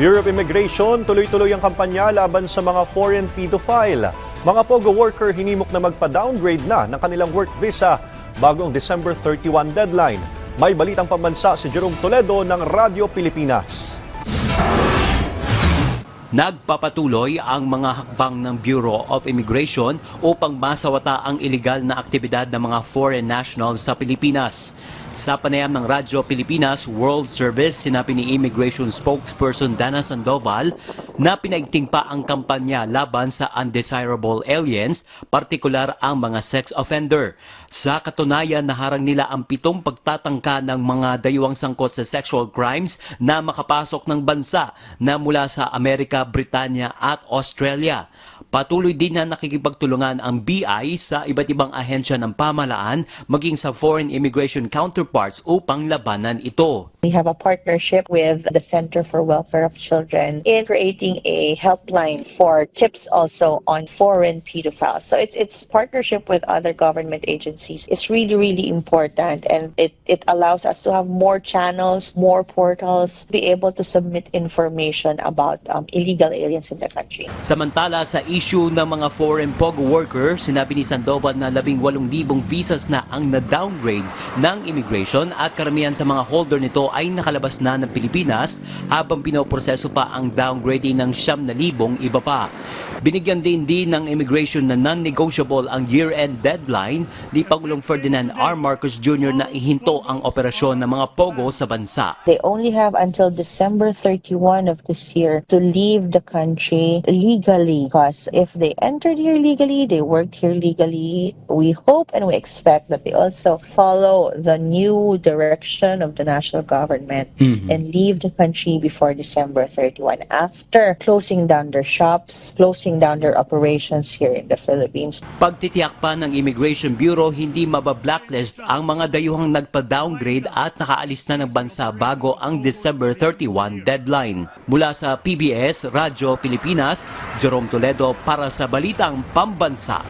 Bureau of Immigration, tuloy-tuloy ang kampanya laban sa mga foreign pedophile. Mga POGO worker hinimok na magpa-downgrade na ng kanilang work visa bago ang December 31 deadline. May balitang pambansa si Jerome Toledo ng Radyo Pilipinas. Nagpapatuloy ang mga hakbang ng Bureau of Immigration upang masawata ang iligal na aktibidad ng mga foreign nationals sa Pilipinas. Sa panayam ng Radyo Pilipinas World Service, sinabi ni Immigration Spokesperson Dana Sandoval na pinaigting pa ang kampanya laban sa undesirable aliens, partikular ang mga sex offender. Sa katunayan, naharang nila ang 7 pagtatangka ng mga dayuhang sangkot sa sexual crimes na makapasok ng bansa na mula sa Amerika, Britanya at Australia. Patuloy din na nakikipagtulungan ang BI sa iba't ibang ahensya ng pamahalaan maging sa foreign immigration counterparts upang labanan ito. We have a partnership with the Center for Welfare of Children in creating a helpline for tips also on foreign pedophiles. So it's partnership with other government agencies. It's really important, and it allows us to have more channels, more portals, be able to submit information about illegal aliens in the country. Samantala sa issue ng mga foreign POGO worker, sinabi ni Sandoval na 18,000 visas na ang na-downgrade ng immigration at karamihan sa mga holder nito ay nakalabas na ng Pilipinas habang pinoproseso pa ang downgrading ng 9,000 iba pa. Binigyan din ng immigration na non-negotiable ang year-end deadline ni Pangulong Ferdinand R. Marcos Jr. na ihinto ang operasyon ng mga POGO sa bansa. They only have until December 31 of this year to leave the country legally, because if they entered here legally, they worked here legally, we hope and we expect that they also follow the new direction of the national government and leave the country before December 31 after closing down their shops, closing down their operations here in the Philippines. Pagtitiyak pa ng Immigration Bureau, hindi mabablacklist ang mga dayuhang nagpa-downgrade at nakaalis na ng bansa bago ang December 31 deadline. Mula sa PBS, Radyo Pilipinas, Jerome Toledo para sa Balitang Pambansa.